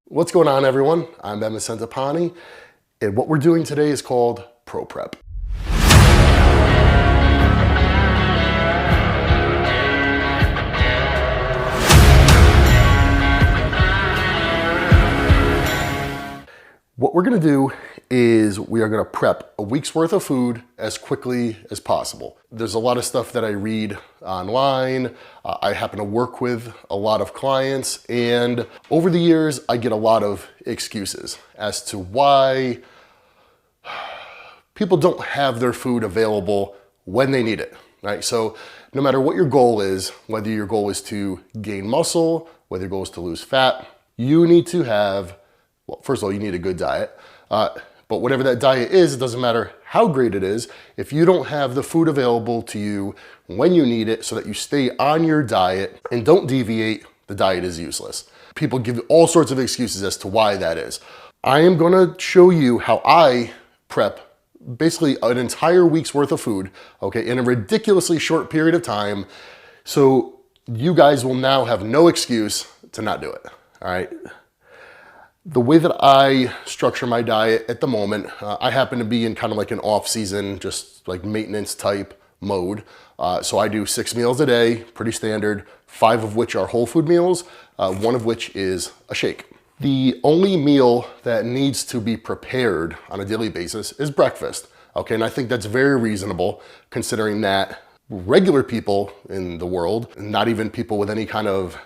What's going on, everyone? I'm Centopani, and what we're doing today is called Pro Prep. What we're going to do is we are going to prep a week's worth of food as quickly as possible. There's a lot of stuff that I read online. I happen to work with a lot of clients, and over the years, I get a lot of excuses as to why people don't have their food available when they need it, right? So no matter what your goal is, whether your goal is to gain muscle, whether your goal is to lose fat, you need to have, well, first of all, you need a good diet. But whatever that diet is, it doesn't matter how great it is. If you don't have the food available to you when you need it so that you stay on your diet and don't deviate, the diet is useless. People give all sorts of excuses as to why that is. I am gonna show you how I prep basically an entire week's worth of food, okay, in a ridiculously short period of time. So you guys will now have no excuse to not do it, all right? The way that I structure my diet at the moment, I happen to be in kind of like an off-season, just like maintenance type mode. So I do 6 meals a day, pretty standard, 5 of which are whole food meals, 1 of which is a shake. The only meal that needs to be prepared on a daily basis is breakfast. Okay, and I think that's very reasonable considering that regular people in the world, not even people with any kind of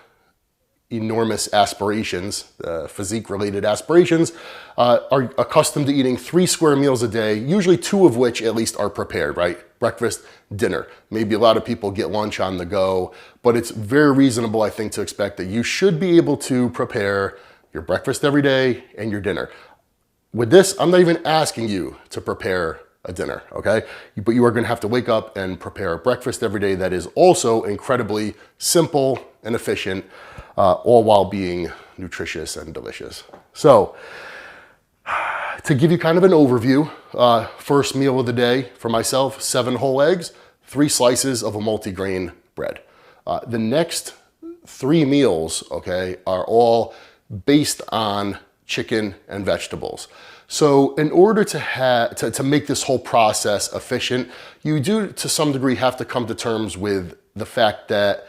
enormous aspirations, physique-related aspirations, are accustomed to eating 3 square meals a day, usually 2 of which at least are prepared, right? Breakfast, dinner. Maybe a lot of people get lunch on the go, but it's very reasonable, I think, to expect that you should be able to prepare your breakfast every day and your dinner. With this, I'm not even asking you to prepare a dinner, okay? But you are gonna have to wake up and prepare a breakfast every day that is also incredibly simple and efficient, all while being nutritious and delicious. So, to give you kind of an overview, first meal of the day for myself, 7 whole eggs, 3 slices of a multigrain bread. The next 3 meals, okay, are all based on chicken and vegetables. So in order to make this whole process efficient, you do to some degree have to come to terms with the fact that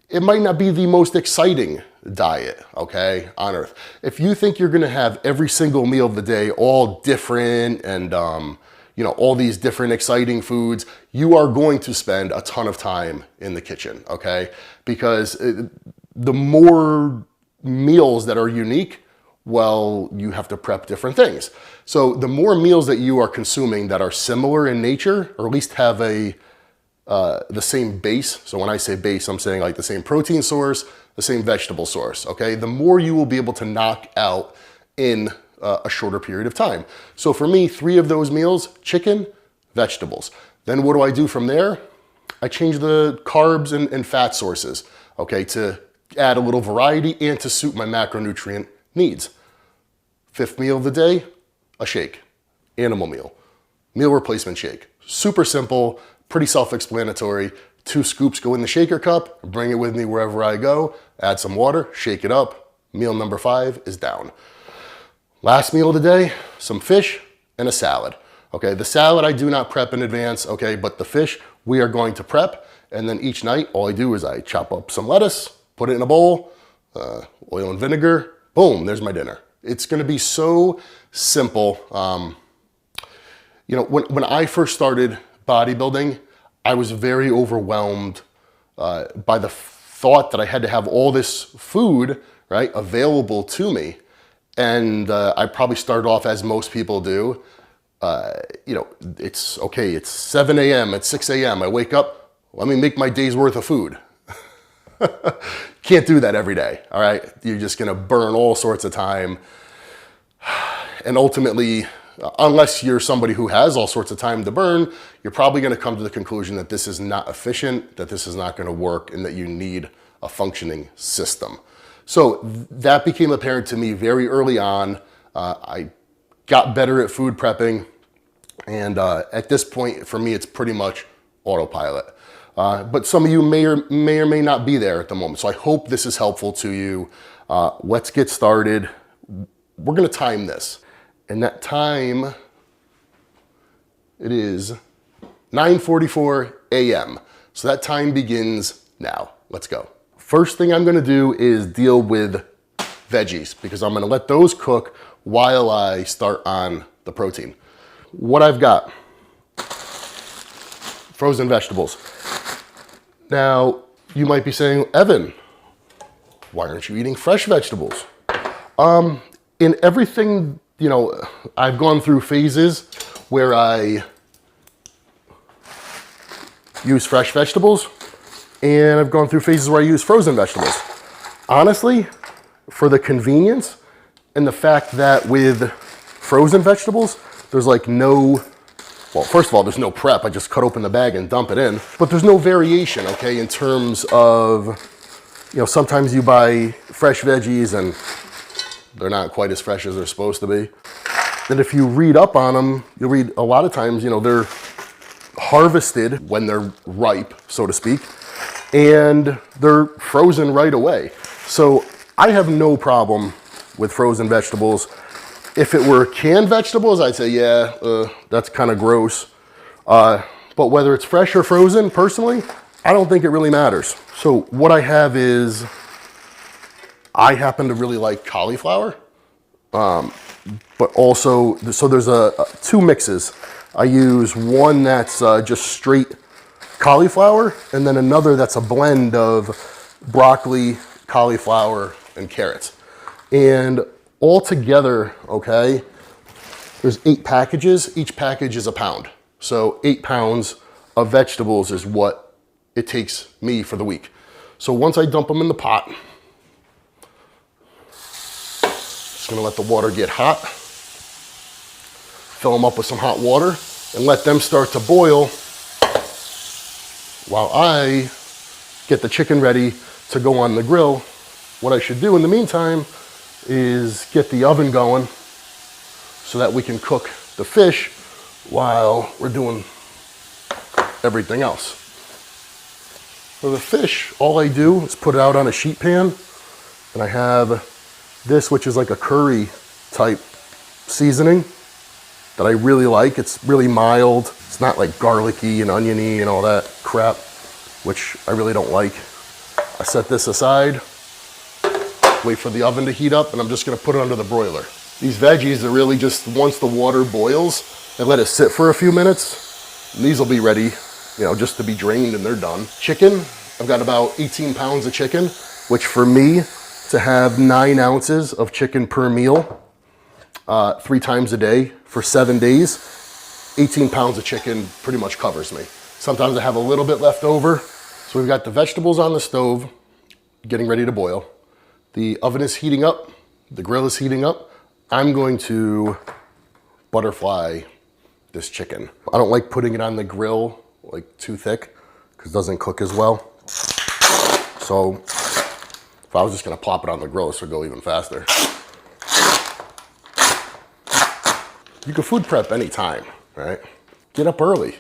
it might not be the most exciting diet, okay, on earth. If you think you're gonna have every single meal of the day all different and you know, all these different exciting foods, you are going to spend a ton of time in the kitchen, okay? Because the more meals that are unique, well, you have to prep different things. So the more meals that you are consuming that are similar in nature, or at least have the same base. So when I say base, I'm saying like the same protein source, the same vegetable source, okay? The more you will be able to knock out in a shorter period of time. So for me, 3 of those meals, chicken, vegetables. Then what do I do from there? I change the carbs and fat sources, okay, to add a little variety and to suit my macronutrient needs. 5th meal of the day, a shake, animal meal replacement shake. Super simple, pretty self-explanatory. 2 scoops go in the shaker cup, bring it with me wherever I go, add some water, shake it up. Meal number 5 is down. Last meal of the day, some fish and a salad. Okay, the salad I do not prep in advance, okay, but the fish we are going to prep, and then each night all I do is I chop up some lettuce, put it in a bowl, oil and vinegar, boom, there's my dinner. It's gonna be so simple. You know, when I first started bodybuilding, I was very overwhelmed by the thought that I had to have all this food, right, available to me. And I probably started off as most people do. You know, it's okay, it's 7 a.m., it's 6 a.m., I wake up, let me make my day's worth of food. Can't do that every day, all right? You're just gonna burn all sorts of time. And ultimately, unless you're somebody who has all sorts of time to burn, you're probably gonna come to the conclusion that this is not efficient, that this is not gonna work, and that you need a functioning system. So that became apparent to me very early on. I got better at food prepping, and at this point, for me, it's pretty much autopilot. But some of you may or may not be there at the moment. So I hope this is helpful to you. Let's get started. We're going to time this. And that time, it is 9:44 a.m. So that time begins now. Let's go. First thing I'm going to do is deal with veggies because I'm going to let those cook while I start on the protein. What I've got, frozen vegetables. Now, you might be saying, Evan, why aren't you eating fresh vegetables? In everything, you know, I've gone through phases where I use fresh vegetables, and I've gone through phases where I use frozen vegetables. Honestly, for the convenience and the fact that with frozen vegetables, there's like no, well, first of all, there's no prep. I just cut open the bag and dump it in, but there's no variation, okay, in terms of, you know, sometimes you buy fresh veggies and they're not quite as fresh as they're supposed to be. And if you read up on them, you'll read a lot of times, you know, they're harvested when they're ripe, so to speak, and they're frozen right away. So I have no problem with frozen vegetables. If it were canned vegetables, I'd say, yeah, that's kind of gross. But whether it's fresh or frozen, personally, I don't think it really matters. So what I have is, I happen to really like cauliflower, but also, so there's two mixes. I use one that's just straight cauliflower, and then another that's a blend of broccoli, cauliflower, and carrots. And all together, okay, there's 8 packages. Each package is a pound. So 8 pounds of vegetables is what it takes me for the week. So once I dump them in the pot, just gonna let the water get hot, fill them up with some hot water, and let them start to boil while I get the chicken ready to go on the grill. What I should do in the meantime is get the oven going so that we can cook the fish while we're doing everything else. For the fish, all I do is put it out on a sheet pan, and I have this, which is like a curry type seasoning that I really like. It's really mild. It's not like garlicky and oniony and all that crap, which I really don't like. I set this aside, wait for the oven to heat up, and I'm just gonna put it under the broiler. These veggies are really just, once the water boils, and let it sit for a few minutes, and these will be ready, you know, just to be drained and they're done. Chicken, I've got about 18 pounds of chicken, which for me, to have 9 ounces of chicken per meal, 3 times a day for 7 days, 18 pounds of chicken pretty much covers me. Sometimes I have a little bit left over. So we've got the vegetables on the stove, getting ready to boil. The oven is heating up, the grill is heating up. I'm going to butterfly this chicken. I don't like putting it on the grill like too thick because it doesn't cook as well. So if I was just gonna plop it on the grill, this would go even faster. You can food prep anytime, right? Get up early.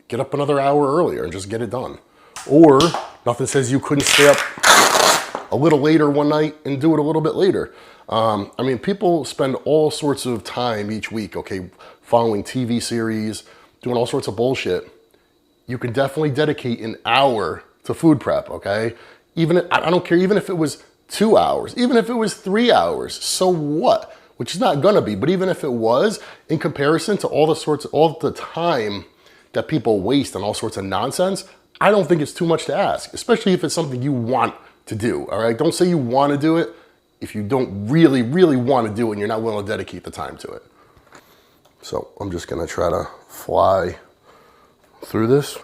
Get up another hour earlier and just get it done. Or nothing says you couldn't stay up a little later one night and do it a little bit later. I mean, people spend all sorts of time each week, okay, following TV series, doing all sorts of bullshit. You can definitely dedicate an hour to food prep, okay? Even, I don't care, even if it was 2 hours, even if it was 3 hours, so what? Which is not gonna be, but even if it was, in comparison to all the time that people waste on all sorts of nonsense, I don't think it's too much to ask, especially if it's something you want to do, all right? Don't say you wanna do it if you don't really, really wanna do it and you're not willing to dedicate the time to it. So I'm just gonna try to fly through this,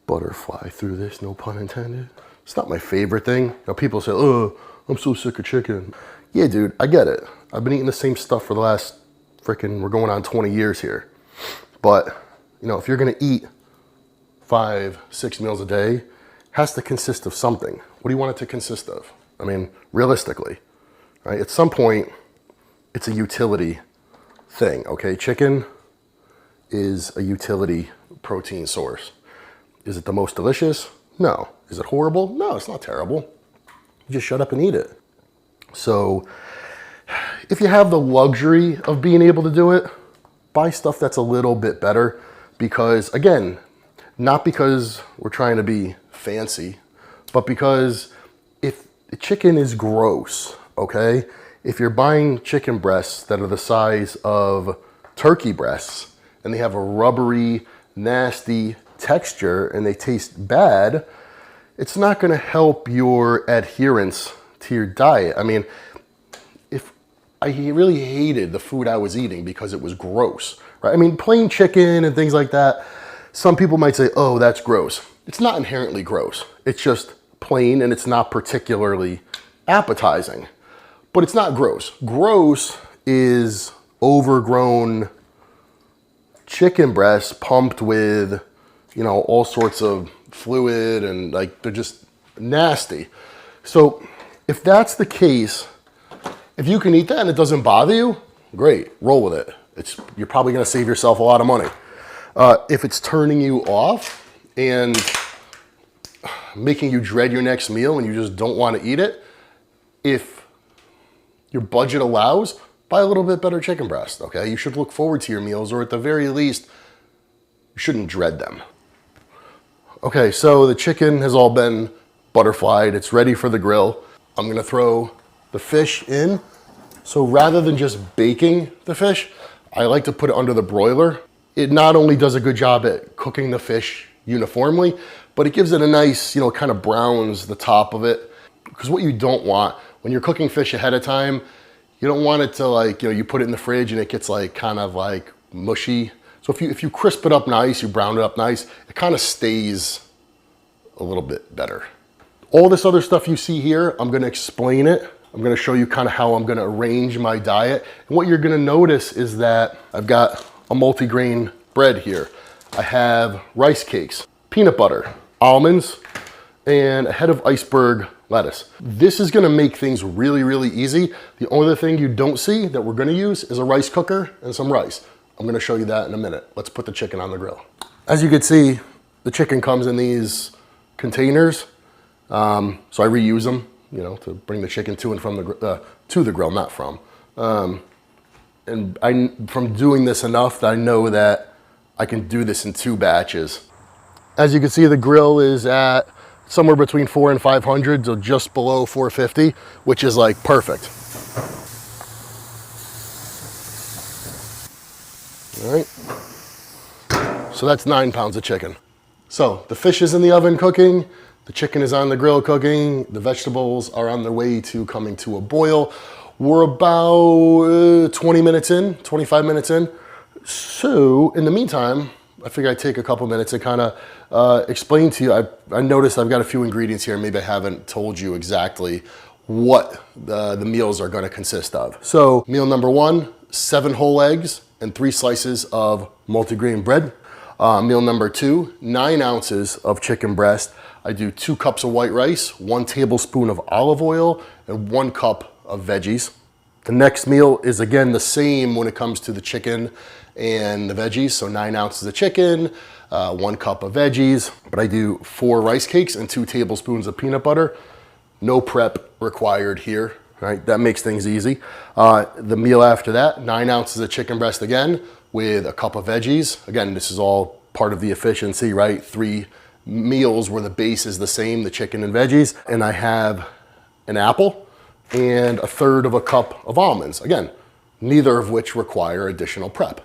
butterfly through this, no pun intended. It's not my favorite thing. You know, people say, oh, I'm so sick of chicken. Yeah, dude, I get it. I've been eating the same stuff for the last we're going on 20 years here. But, you know, if you're gonna eat 5-6 meals a day, it has to consist of something. What do you want it to consist of? I mean, realistically, right? At some point, it's a utility thing, okay? Chicken is a utility protein source. Is it the most delicious? No. Is it horrible? No, it's not terrible. You just shut up and eat it. So if you have the luxury of being able to do it, buy stuff that's a little bit better, because again, not because we're trying to be fancy, but because if the chicken is gross, okay? If you're buying chicken breasts that are the size of turkey breasts and they have a rubbery, nasty texture and they taste bad, it's not gonna help your adherence to your diet. I mean, if I really hated the food I was eating because it was gross, right? I mean, plain chicken and things like that, some people might say, oh, that's gross. It's not inherently gross. It's just plain and it's not particularly appetizing, but it's not gross. Gross is overgrown chicken breasts pumped with, you know, all sorts of fluid and like they're just nasty. So if that's the case, if you can eat that and it doesn't bother you, great, roll with it. You're probably gonna save yourself a lot of money. If it's turning you off and making you dread your next meal and you just don't want to eat it, if your budget allows, buy a little bit better chicken breast, okay? You should look forward to your meals, or at the very least, you shouldn't dread them. Okay, so the chicken has all been butterflied. It's ready for the grill. I'm gonna throw the fish in. So rather than just baking the fish, I like to put it under the broiler. It not only does a good job at cooking the fish uniformly, but it gives it a nice, you know, kind of browns the top of it. Because what you don't want, when you're cooking fish ahead of time, you don't want it to like, you know, you put it in the fridge and it gets like kind of like mushy. So if you crisp it up nice, you brown it up nice, it kind of stays a little bit better. All this other stuff you see here, I'm gonna explain it. I'm gonna show you kind of how I'm gonna arrange my diet. And what you're gonna notice is that I've got a multi-grain bread here. I have rice cakes, peanut butter, almonds, and a head of iceberg lettuce. This is gonna make things really, really easy. The only other thing you don't see that we're gonna use is a rice cooker and some rice. I'm gonna show you that in a minute. Let's put the chicken on the grill. As you can see, the chicken comes in these containers. So I reuse them, you know, to bring the chicken to and from to the grill, not from. And from doing this enough that I know that I can do this in 2 batches. As you can see, the grill is at somewhere between 400 and 500, so just below 450, which is like perfect. All right. So that's 9 pounds of chicken. So the fish is in the oven cooking, the chicken is on the grill cooking, the vegetables are on their way to coming to a boil. We're about 20 minutes in, 25 minutes in. So in the meantime, I figure I'd take a couple minutes and kind of explain to you. I noticed I've got a few ingredients here. Maybe I haven't told you exactly what the meals are going to consist of. So meal number 1, 7 whole eggs and 3 slices of multigrain bread. Meal number 2, 9 ounces of chicken breast. I do 2 cups of white rice, 1 tablespoon of olive oil, and 1 cup of veggies. The next meal is again the same when it comes to the chicken and the veggies. So 9 ounces of chicken, 1 cup of veggies, but I do 4 rice cakes and 2 tablespoons of peanut butter. No prep required here, right? That makes things easy. The meal after that, 9 ounces of chicken breast again with a cup of veggies. Again, this is all part of the efficiency, right? 3 meals where the base is the same, the chicken and veggies. And I have an apple and 1/3 of a cup of almonds. Again, neither of which require additional prep.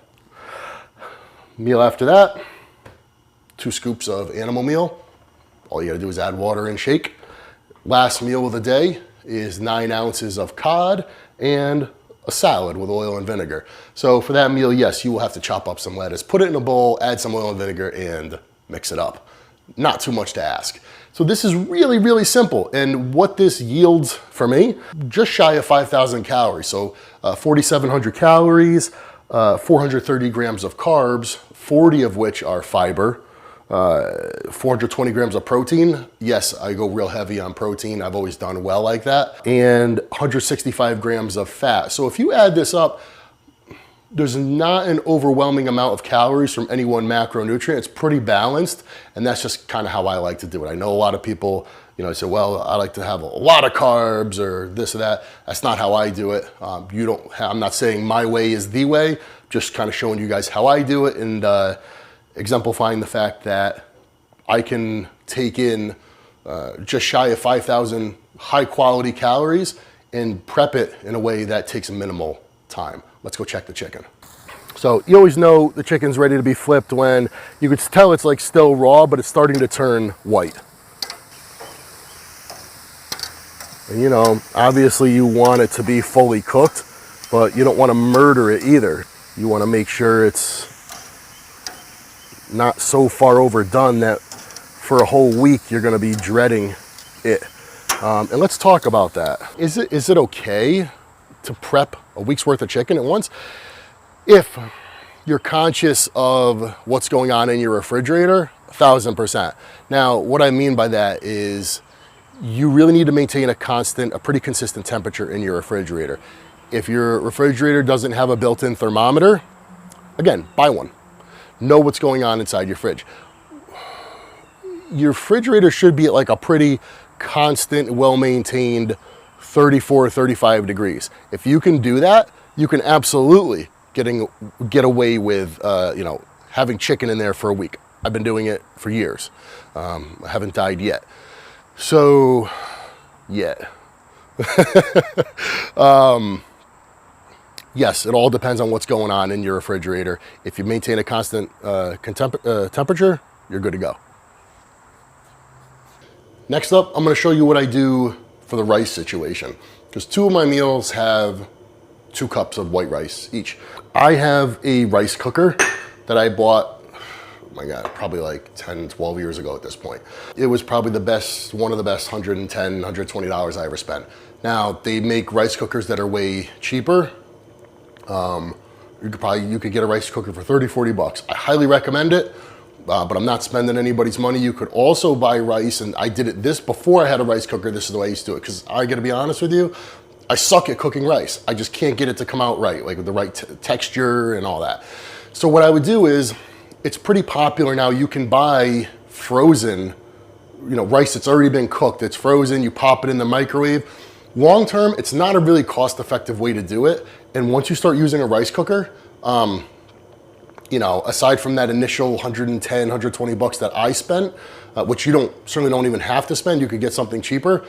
Meal after that, 2 scoops of animal meal. All you gotta do is add water and shake. Last meal of the day is 9 ounces of cod and a salad with oil and vinegar. So for that meal, yes, you will have to chop up some lettuce, put it in a bowl, add some oil and vinegar, and mix it up. Not too much to ask. So this is really, really simple. And what this yields for me, just shy of 5,000 calories. So 4,700 calories, 430 grams of carbs, 40 of which are fiber, 420 grams of protein. Yes, I go real heavy on protein. I've always done well like that. And 165 grams of fat. So if you add this up, there's not an overwhelming amount of calories from any one macronutrient. It's pretty balanced, and that's just kind of how I like to do it. I know a lot of people, you know, say, well, I like to have a lot of carbs or this or that. That's not how I do it. I'm not saying my way is the way, just kind of showing you guys how I do it and exemplifying the fact that I can take in just shy of 5,000 high quality calories and prep it in a way that takes minimal time. Let's go check the chicken. So you always know the chicken's ready to be flipped when you could tell it's like still raw, but it's starting to turn white. And you know, obviously you want it to be fully cooked, but you don't want to murder it either. You want to make sure it's not so far overdone that for a whole week you're going to be dreading it. And let's talk about that. Is it okay to prep a week's worth of chicken at once if you're conscious of what's going on in your refrigerator? 1,000%. Now, what I mean by that is you really need to maintain a pretty consistent temperature in your refrigerator. If your refrigerator doesn't have a built-in thermometer, again, buy one. Know what's going on inside your fridge. Your refrigerator should be at like a pretty constant, well-maintained 34, 35 degrees. If you can do that, you can absolutely get away with, you know, having chicken in there for a week. I've been doing it for years. I haven't died yet. So, yeah. Yes, it all depends on what's going on in your refrigerator. If you maintain a constant temperature, you're good to go. Next up, I'm going to show you what I do for the rice situation, because two of my meals have 2 cups of white rice each. I have a rice cooker that I bought, oh my God, probably like 10, 12 years ago at this point. It was probably one of the best $110, $120 I ever spent. Now, they make rice cookers that are way cheaper. You could get a rice cooker for 30, 40 bucks. I highly recommend it. But I'm not spending anybody's money. You could also buy rice, and I did it before I had a rice cooker. This is the way I used to do it, because I gotta be honest with you, I suck at cooking rice. I just can't get it to come out right, like with the right texture and all that. So what I would do is, it's pretty popular now. You can buy frozen, you know, rice that's already been cooked. It's frozen, you pop it in the microwave. Long term, it's not a really cost-effective way to do it. And once you start using a rice cooker, you know, aside from that initial 110, 120 bucks that I spent, which you certainly don't even have to spend, you could get something cheaper.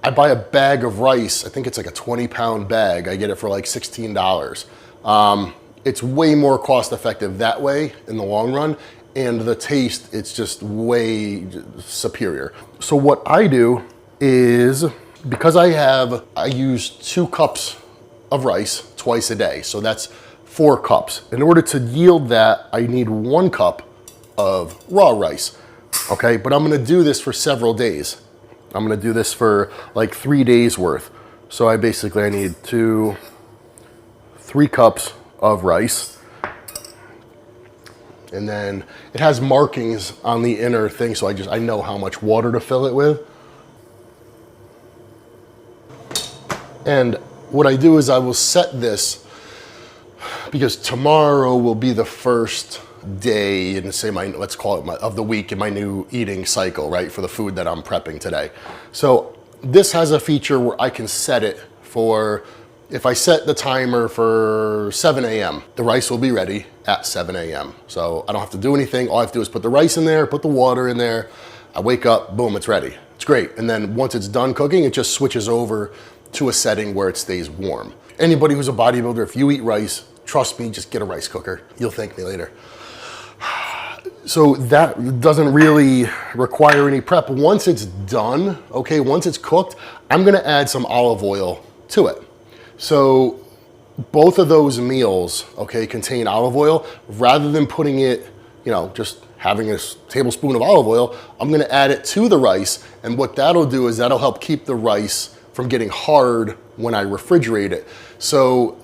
I buy a bag of rice. I think it's like a 20-pound bag. I get it for like $16. It's way more cost effective that way in the long run. And the taste, it's just way superior. So what I do is, because I use 2 cups of rice twice a day. So that's 4 cups. In order to yield that, I need 1 cup of raw rice, okay? But I'm gonna do this for several days. I'm gonna do this for like 3 days worth. So I need 3 cups of rice. And then it has markings on the inner thing, so I know how much water to fill it with. And what I do is I will set this, because tomorrow will be the first day in, say, let's call it of the week in my new eating cycle, right, for the food that I'm prepping today. So this has a feature where I can set it for, if I set the timer for 7 a.m., the rice will be ready at 7 a.m. So I don't have to do anything. All I have to do is put the rice in there, put the water in there. I wake up, boom, it's ready. It's great. And then once it's done cooking, it just switches over to a setting where it stays warm. Anybody who's a bodybuilder, if you eat rice, trust me, just get a rice cooker. You'll thank me later. So that doesn't really require any prep. Once it's done, okay, once it's cooked, I'm gonna add some olive oil to it. So both of those meals, okay, contain olive oil. Rather than putting it, you know, just having a tablespoon of olive oil, I'm gonna add it to the rice. And what that'll do is that'll help keep the rice from getting hard when I refrigerate it. So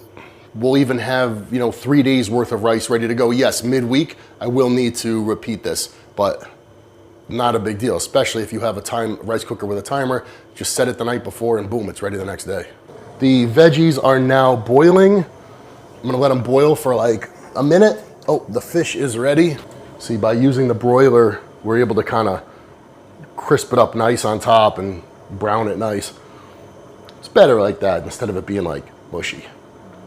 we'll even have, you know, 3 days worth of rice ready to go. Yes, midweek, I will need to repeat this, but not a big deal, especially if you have a rice cooker with a timer. Just set it the night before and boom, it's ready the next day. The veggies are now boiling. I'm gonna let them boil for like a minute. Oh, the fish is ready. See, by using the broiler, we're able to kind of crisp it up nice on top and brown it nice. It's better like that instead of it being like mushy.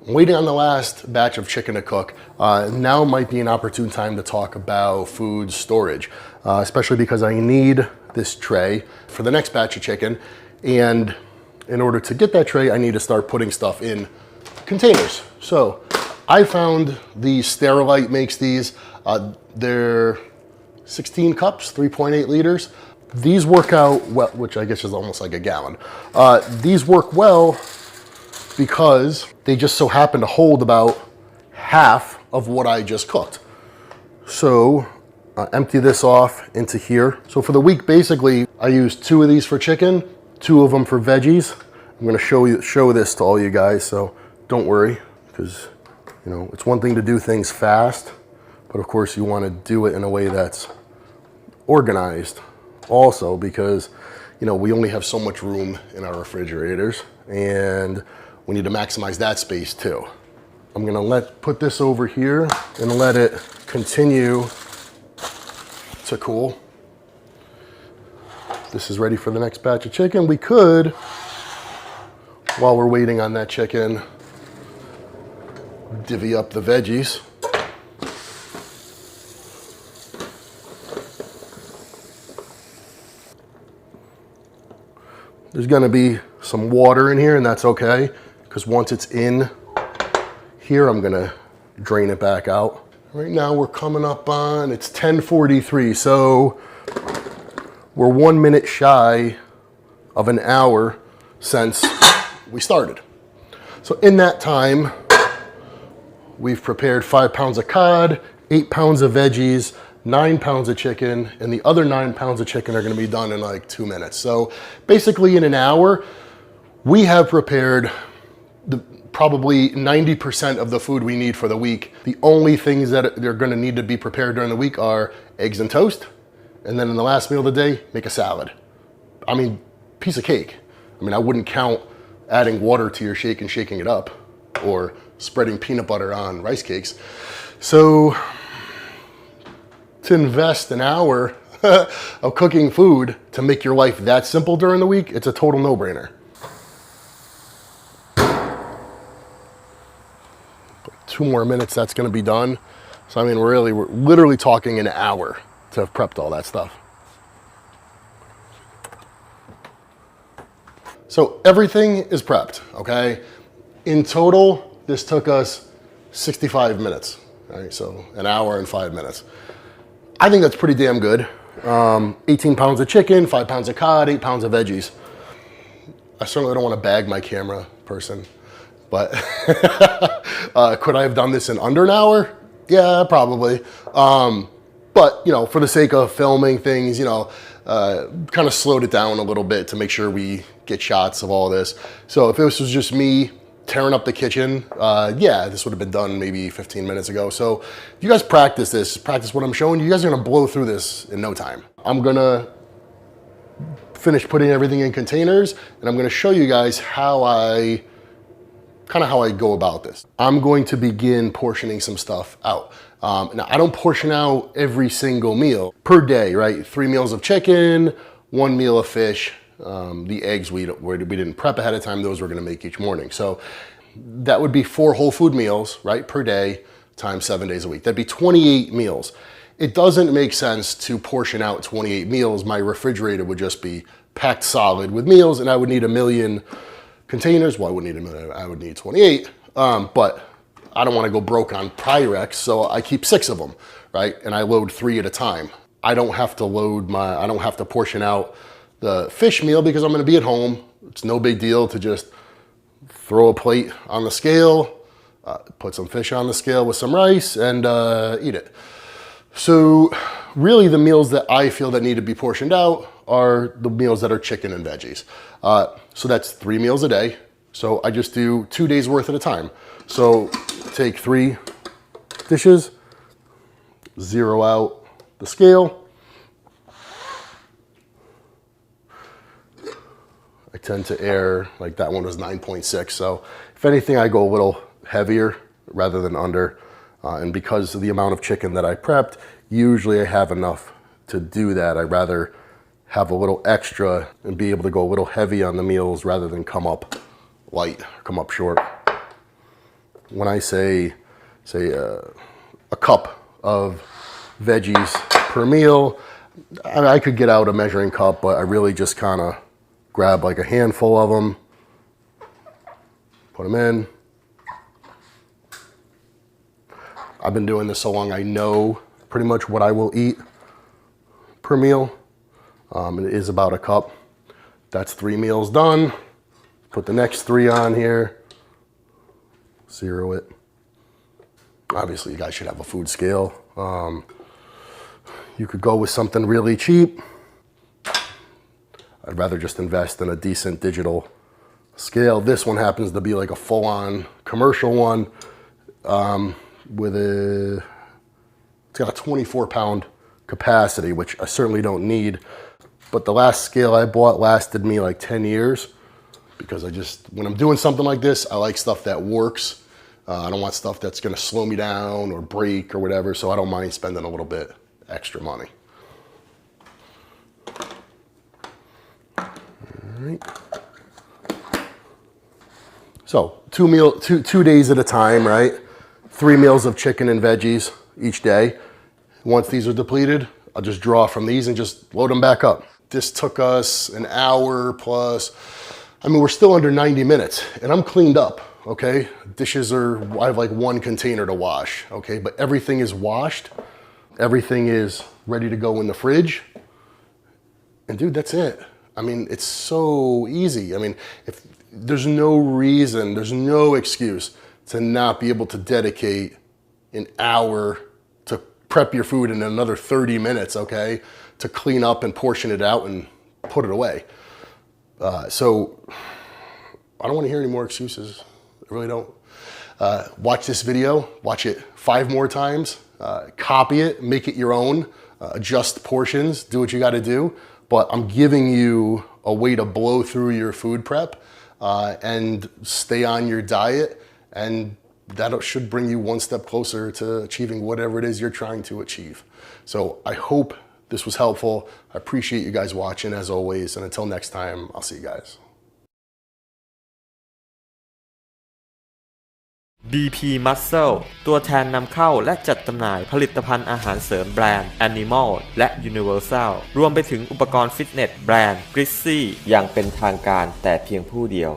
I'm waiting on the last batch of chicken to cook. Now might be an opportune time to talk about food storage, especially because I need this tray for the next batch of chicken. And in order to get that tray, I need to start putting stuff in containers. So I found the Sterilite makes these. They're 16 cups, 3.8 liters. These work out well, which I guess is almost like a gallon. These work well because they just so happen to hold about half of what I just cooked. So empty this off into here. So for the week, basically, I used 2 of these for chicken, 2 of them for veggies. I'm gonna show this to all you guys, so don't worry, because you know, it's one thing to do things fast, but of course you wanna do it in a way that's organized also, because you know, we only have so much room in our refrigerators and we need to maximize that space too. I'm gonna put this over here and let it continue to cool. This is ready for the next batch of chicken. We could, while we're waiting on that chicken, divvy up the veggies. There's gonna be some water in here, and that's okay, because once it's in here, I'm gonna drain it back out. Right now we're coming up on, it's 10:43, so we're 1 minute shy of an hour since we started. So in that time, we've prepared 5 pounds of cod, 8 pounds of veggies, 9 pounds of chicken, and the other 9 pounds of chicken are gonna be done in like 2 minutes. So basically in an hour, we have prepared probably 90% of the food we need for the week. The only things that are gonna need to be prepared during the week are eggs and toast, and then in the last meal of the day, make a salad. I mean, piece of cake. I mean, I wouldn't count adding water to your shake and shaking it up, or spreading peanut butter on rice cakes. So to invest an hour of cooking food to make your life that simple during the week, it's a total no-brainer. 2 more minutes, that's gonna be done. So I mean, we're literally talking an hour to have prepped all that stuff. So everything is prepped, okay? In total, this took us 65 minutes, right? So an hour and 5 minutes. I think that's pretty damn good. 18 pounds of chicken, 5 pounds of cod, 8 pounds of veggies. I certainly don't want to bag my camera person, but could I have done this in under an hour? Yeah, probably. But you know, for the sake of filming things, you know, kind of slowed it down a little bit to make sure we get shots of all this. So if this was just me tearing up the kitchen, yeah, this would have been done maybe 15 minutes ago. So if you guys practice what I'm showing you, you guys are gonna blow through this in no time. I'm gonna finish putting everything in containers, and I'm gonna show you guys how I go about this. I'm going to begin portioning some stuff out. Now, I don't portion out every single meal per day, right? 3 meals of chicken, 1 meal of fish. The eggs we didn't prep ahead of time, those we're gonna make each morning. So that would be 4 whole food meals, right, per day, times 7 days a week. That'd be 28 meals. It doesn't make sense to portion out 28 meals. My refrigerator would just be packed solid with meals, and I would need 1 million containers. Well, I wouldn't need 1 million, I would need 28. But I don't wanna go broke on Pyrex, so I keep 6 of them, right? And I load 3 at a time. I don't have to portion out the fish meal because I'm gonna be at home. It's no big deal to just throw a plate on the scale, put some fish on the scale with some rice, and eat it. So really the meals that I feel that need to be portioned out are the meals that are chicken and veggies. So that's 3 meals a day. So I just do 2 days worth at a time. So take 3 dishes, zero out the scale. I tend to err, like that one was 9.6. So if anything, I go a little heavier rather than under. And because of the amount of chicken that I prepped, usually I have enough to do that. I'd rather have a little extra and be able to go a little heavy on the meals rather than come up light, come up short. When I say a cup of veggies per meal, I could get out a measuring cup, but I really just kind of grab like a handful of them, put them in. I've been doing this so long, I know pretty much what I will eat per meal. It is about a cup. That's 3 meals done. Put the next 3 on here. Zero it. Obviously, you guys should have a food scale. You could go with something really cheap. I'd rather just invest in a decent digital scale. This one happens to be like a full-on commercial one it's got a 24-pound capacity, which I certainly don't need. But the last scale I bought lasted me like 10 years because when I'm doing something like this, I like stuff that works. I don't want stuff that's gonna slow me down or break or whatever, so I don't mind spending a little bit extra money. All right. So 2 days at a time, right? 3 meals of chicken and veggies each day. Once these are depleted, I'll just draw from these and just load them back up. This took us an hour plus. I mean, we're still under 90 minutes and I'm cleaned up, okay? I have like 1 container to wash, okay? But everything is washed. Everything is ready to go in the fridge. And dude, that's it. I mean, it's so easy. I mean, if there's no reason, there's no excuse to not be able to dedicate an hour to prep your food and another 30 minutes, okay, to clean up and portion it out and put it away. So I don't want to hear any more excuses. I really don't. Watch this video, watch it 5 more times, copy it, make it your own, adjust portions, do what you got to do. But I'm giving you a way to blow through your food prep and stay on your diet, and that should bring you 1 step closer to achieving whatever it is you're trying to achieve. So I hope this was helpful. I appreciate you guys watching as always, and until next time, I'll see you guys. BP Muscle ตัวแทนนำเข้าและจัดจำหน่ายผลิตภัณฑ์อาหารเสริมแบรนด์ Animal และ Universal รวมไปถึงอุปกรณ์ฟิตเนสแบรนด์ Grizzly อย่างเป็นทางการแต่เพียงผู้เดียว